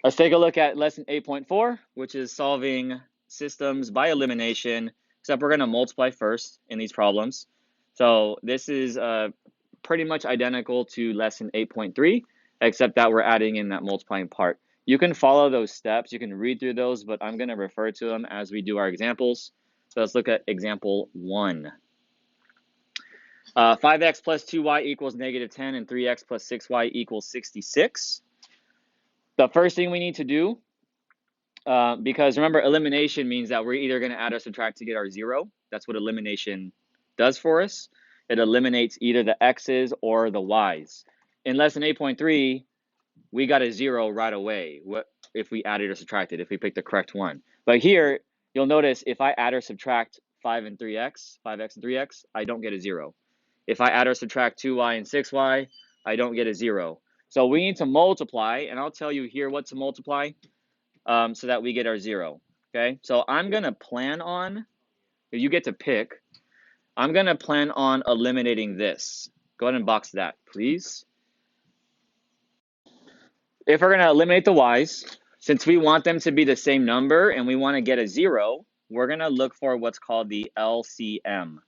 Let's take a look at lesson 8.4, which is solving systems by elimination, except we're going to multiply first in these problems. So this is pretty much identical to lesson 8.3, except that we're adding in that multiplying part. You can follow those steps, you can read through those, but I'm going to refer to them as we do our examples. So let's look at example 1. 5x plus 2y equals negative 10 and 3x plus 6y equals 66. The first thing we need to do, because remember, elimination means that we're either going to add or subtract to get our 0. That's what elimination does for us. It eliminates either the x's or the y's. In lesson 8.3, we got a 0 right away if we added or subtracted, if we picked the correct one. But here, you'll notice if I add or subtract 5x and 3x, I don't get a 0. If I add or subtract 2y and 6y, I don't get a 0. So we need to multiply, and I'll tell you here what to multiply so that we get our 0. Okay, so I'm going to plan on, you get to pick, I'm going to plan on eliminating this. Go ahead and box that, please. If we're going to eliminate the y's, since we want them to be the same number and we want to get a 0, we're going to look for what's called the LCM.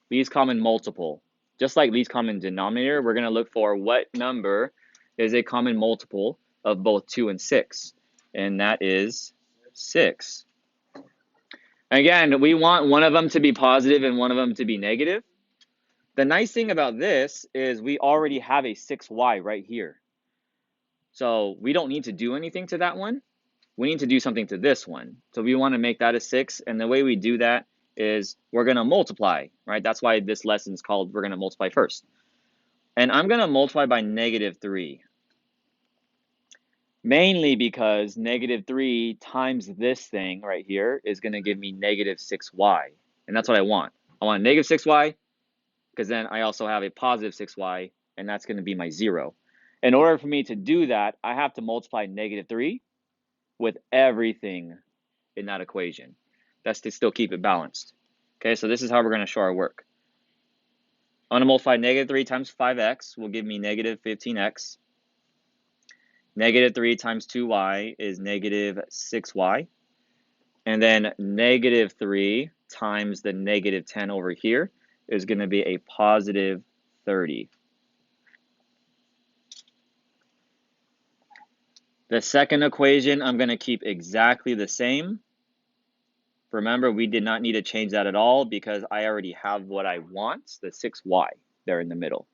Least common multiple. Just like least common denominator, we're going to look for what number is a common multiple of both 2 and 6. And that is 6. Again, we want one of them to be positive and one of them to be negative. The nice thing about this is we already have a 6y right here. So we don't need to do anything to that one. We need to do something to this one. So we want to make that a 6. And the way we do that is we're going to multiply, right? That's why this lesson is called we're going to multiply first. And I'm going to multiply by negative 3. Mainly because negative 3 times this thing right here is going to give me negative 6y. And that's what I want. I want a negative 6y because then I also have a positive 6y, and that's going to be my 0. In order for me to do that, I have to multiply negative 3 with everything in that equation. That's to still keep it balanced. Okay, so this is how we're going to show our work. I'm going to multiply negative 3 times 5x will give me negative 15x. Negative 3 times 2y is negative 6y. And then negative 3 times the negative 10 over here is going to be a positive 30. The second equation I'm going to keep exactly the same. Remember, we did not need to change that at all because I already have what I want, the 6y there in the middle.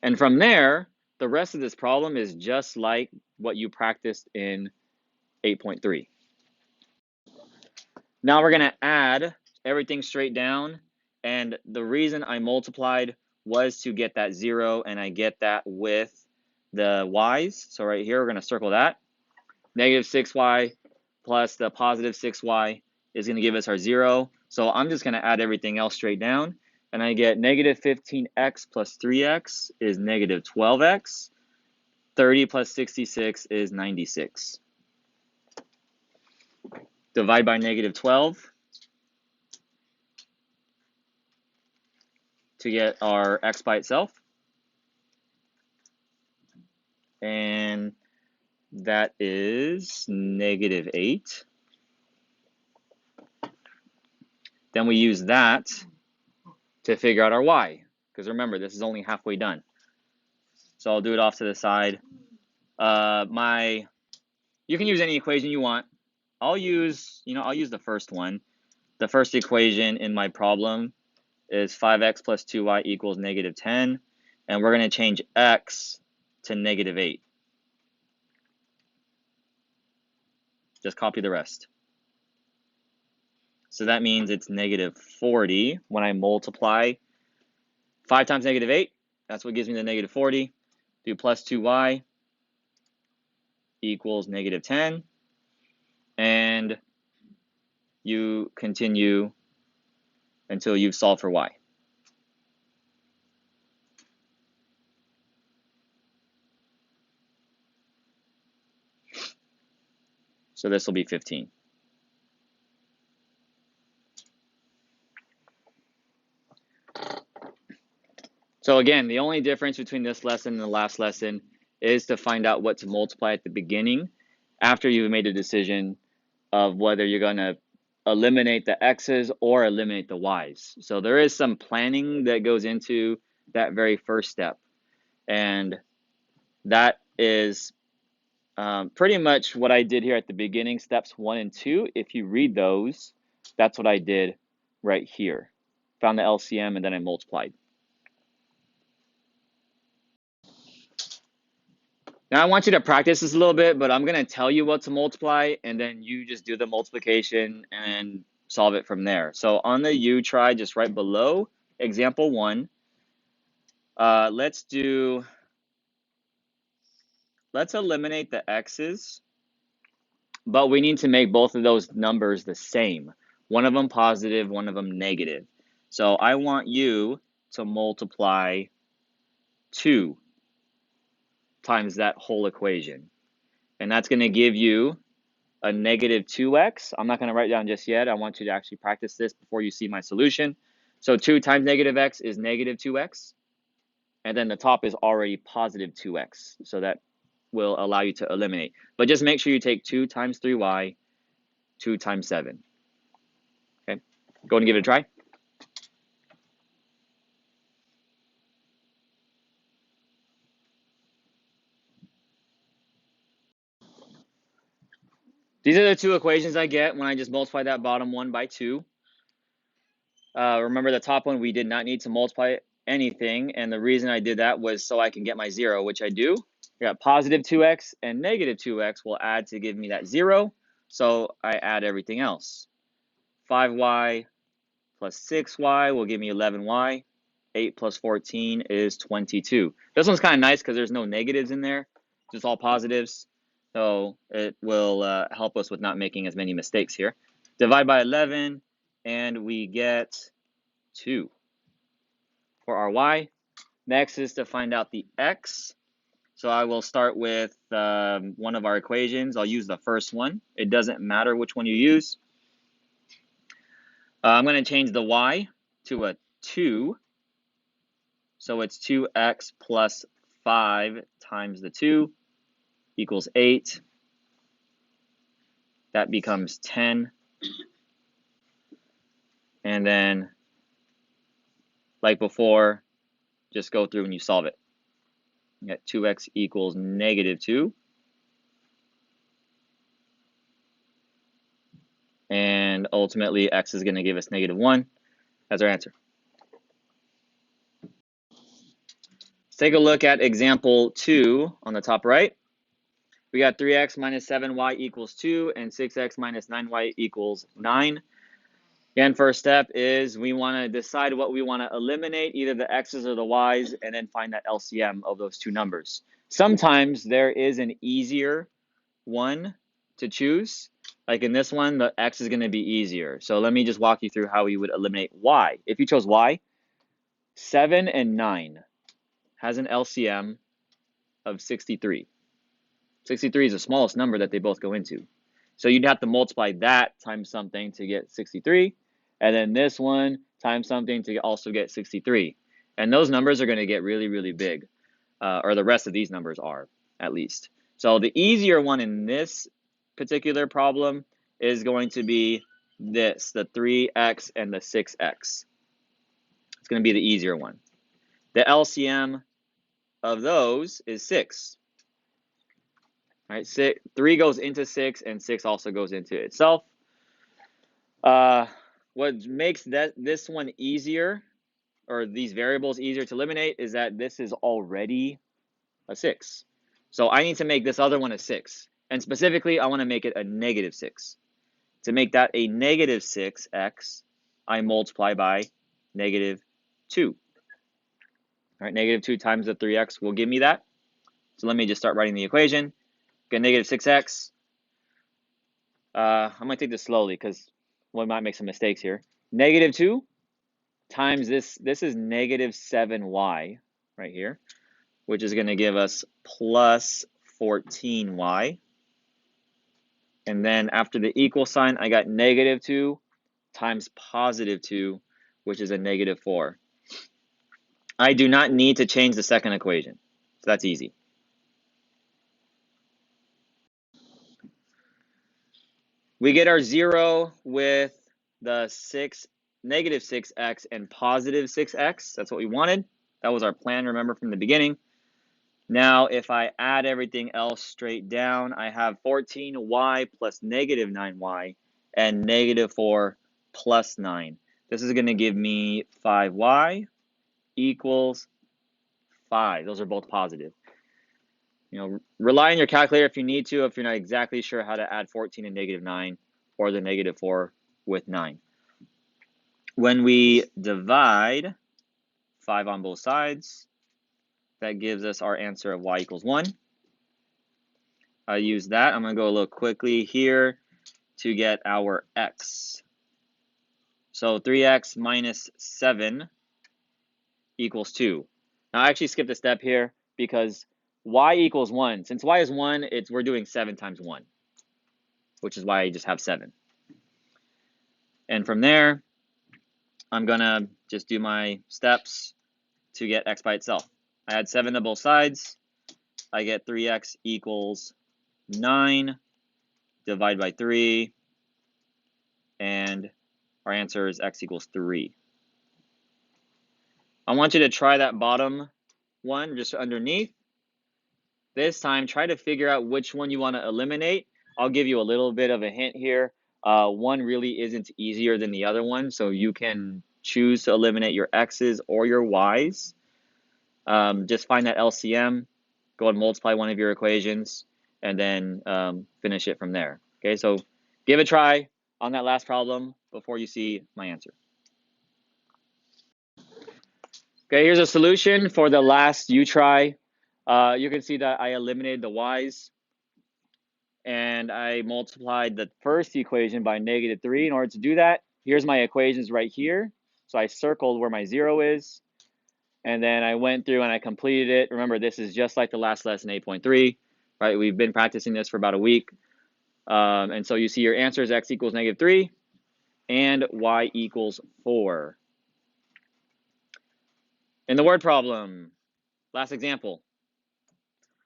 And from there, the rest of this problem is just like what you practiced in 8.3. Now we're going to add everything straight down. And the reason I multiplied was to get that 0, and I get that with the y's. So right here, we're going to circle that. Negative 6y plus the positive 6y is going to give us our 0. So I'm just going to add everything else straight down. And I get negative 15x plus 3x is negative 12x. 30 plus 66 is 96. Divide by negative 12 to get our x by itself. And that is negative 8. Then we use that to figure out our y, because remember, this is only halfway done. So I'll do it off to the side. You can use any equation you want. I'll use the first one. The first equation in my problem is 5x plus 2y equals negative 10. And we're going to change x to negative 8. Just copy the rest. So that means it's negative 40 when I multiply 5 times negative 8. That's what gives me the negative 40. Do plus 2y equals negative 10. And you continue until you've solved for y. So this will be 15. So again, the only difference between this lesson and the last lesson is to find out what to multiply at the beginning after you've made a decision of whether you're going to eliminate the x's or eliminate the y's. So there is some planning that goes into that very first step. And that is pretty much what I did here at the beginning, steps 1 and 2. If you read those, that's what I did right here. Found the LCM and then I multiplied. Now I want you to practice this a little bit, but I'm going to tell you what to multiply, and then you just do the multiplication and solve it from there. So on the U try, just right below example 1, let's eliminate the x's, but we need to make both of those numbers the same. One of them positive, one of them negative. So I want you to multiply 2 times that whole equation. And that's going to give you a negative 2x. I'm not going to write down just yet. I want you to actually practice this before you see my solution. So 2 times negative x is negative 2x. And then the top is already positive 2x. So that will allow you to eliminate. But just make sure you take 2 times 3y, 2 times 7. Okay, go and give it a try. These are the two equations I get when I just multiply that bottom one by 2. Remember the top one, we did not need to multiply anything. And the reason I did that was so I can get my 0, which I do. I got positive 2x and negative 2x will add to give me that 0. So I add everything else. 5y plus 6y will give me 11y. 8 plus 14 is 22. This one's kind of nice because there's no negatives in there, just all positives. So it will help us with not making as many mistakes here. Divide by 11, and we get 2 for our y. Next is to find out the x. So I will start with one of our equations. I'll use the first one. It doesn't matter which one you use. I'm going to change the y to a 2. So it's 2x plus 5 times the 2 equals 8. That becomes 10. And then, like before, just go through and you solve it. You get 2x equals negative 2. And ultimately, x is going to give us negative 1 as our answer. Let's take a look at example 2 on the top right. We got 3x minus 7y equals 2 and 6x minus 9y equals 9. Again, first step is we want to decide what we want to eliminate, either the x's or the y's, and then find that LCM of those two numbers. Sometimes there is an easier one to choose. Like in this one, the x is going to be easier. So let me just walk you through how we would eliminate y. If you chose y, 7 and 9 has an LCM of 63. 63 is the smallest number that they both go into. So you'd have to multiply that times something to get 63. And then this one times something to also get 63. And those numbers are going to get really, really big. Or the rest of these numbers are, at least. So the easier one in this particular problem is going to be this, the 3x and the 6x. It's going to be the easier one. The LCM of those is 6. All right, 3 goes into 6, and 6 also goes into itself. What makes this one easier, or these variables easier to eliminate, is that this is already a 6. So I need to make this other one a 6. And specifically, I want to make it a negative 6. To make that a negative 6x, I multiply by negative 2. All right, negative 2 times the 3x will give me that. So let me just start writing the equation. Get negative 6x. I'm going to take this slowly because we might make some mistakes here. Negative 2 times this is negative 7y right here, which is going to give us plus 14y. And then after the equal sign, I got negative 2 times positive 2, which is a negative 4. I do not need to change the second equation. So that's easy. We get our 0 with the negative 6x and positive 6x. That's what we wanted. That was our plan, remember, from the beginning. Now, if I add everything else straight down, I have 14y plus negative 9y and negative 4 plus 9. This is going to give me 5y equals 5. Those are both positive. You know, rely on your calculator if you need to, if you're not exactly sure how to add 14 and negative 9 or the negative 4 with 9. When we divide 5 on both sides, that gives us our answer of y equals 1. I use that. I'm going to go a little quickly here to get our x. So 3x minus 7 equals 2. Now, I actually skipped a step here because y equals 1. Since y is 1, we're doing 7 times 1, which is why I just have 7. And from there, I'm going to just do my steps to get x by itself. I add 7 to both sides. I get 3x equals 9, divide by 3, and our answer is x equals 3. I want you to try that bottom one just underneath. This time, try to figure out which one you want to eliminate. I'll give you a little bit of a hint here. One really isn't easier than the other one, so you can choose to eliminate your x's or your y's. Just find that LCM, go and multiply one of your equations, and then finish it from there. Okay, so give it a try on that last problem before you see my answer. Okay, here's a solution for the last you try. You can see that I eliminated the y's, and I multiplied the first equation by negative 3 in order to do that. Here's my equations right here. So I circled where my 0 is, and then I went through and I completed it. Remember, this is just like the last lesson, 8.3, right? We've been practicing this for about a week. And so you see your answer is x equals negative 3 and y equals 4. In the word problem, last example,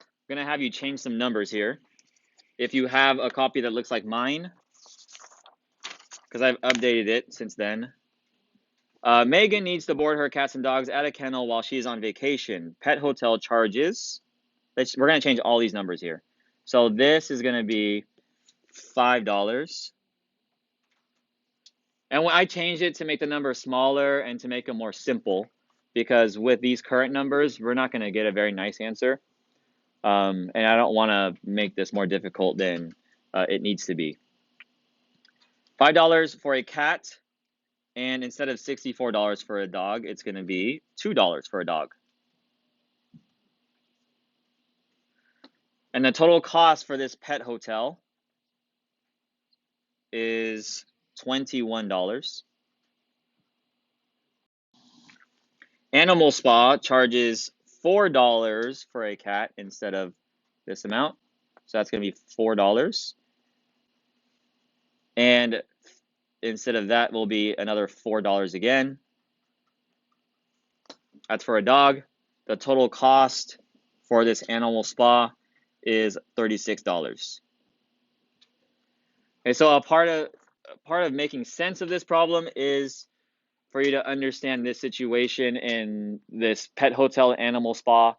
I'm going to have you change some numbers here. If you have a copy that looks like mine, because I've updated it since then. Megan needs to board her cats and dogs at a kennel while she's on vacation. Pet hotel charges. We're going to change all these numbers here. So this is going to be $5. And when I changed it to make the number smaller and to make them more simple, because with these current numbers, we're not going to get a very nice answer. And I don't want to make this more difficult than it needs to be. $5 for a cat, and instead of $64 for a dog, it's going to be $2 for a dog. And the total cost for this pet hotel is $21. Animal Spa charges $4 for a cat instead of this amount. So that's going to be $4. And instead of that will be another $4 again. That's for a dog. The total cost for this animal spa is $36. Okay, so a part of making sense of this problem is for you to understand this situation in this pet hotel animal spa.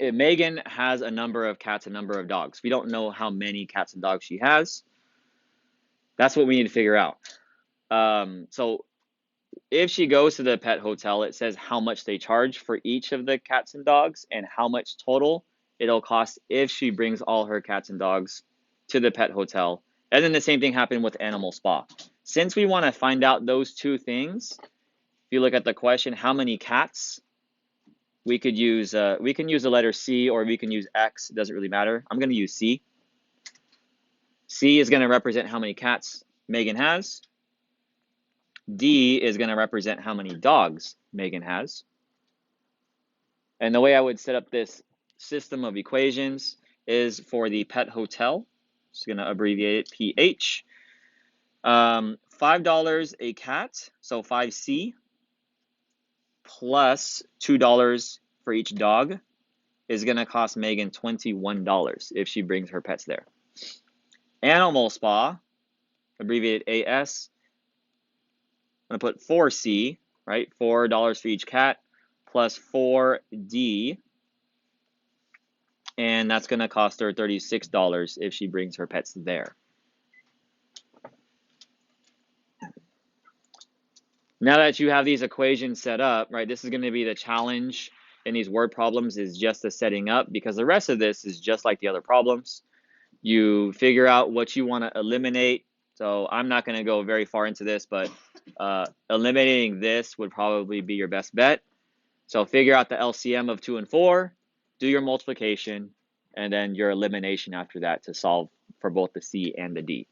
Megan has a number of cats, a number of dogs. We don't know how many cats and dogs she has. That's what we need to figure out. So if she goes to the pet hotel, it says how much they charge for each of the cats and dogs and how much total it'll cost if she brings all her cats and dogs to the pet hotel. And then the same thing happened with animal spa. Since we want to find out those two things, if you look at the question, how many cats, we can use the letter C or we can use X. It doesn't really matter. I'm going to use C. C is going to represent how many cats Megan has. D is going to represent how many dogs Megan has. And the way I would set up this system of equations is for the pet hotel. Just going to abbreviate it PH. $5 a cat, so 5C, plus $2 for each dog is going to cost Megan $21 if she brings her pets there. Animal Spa, abbreviated AS, I'm going to put 4C, right? $4 for each cat plus 4D. And that's going to cost her $36 if she brings her pets there. Now that you have these equations set up, right, this is going to be the challenge in these word problems, is just the setting up, because the rest of this is just like the other problems. You figure out what you want to eliminate. So I'm not going to go very far into this, but eliminating this would probably be your best bet. So figure out the LCM of 2 and 4, do your multiplication, and then your elimination after that to solve for both the C and the D.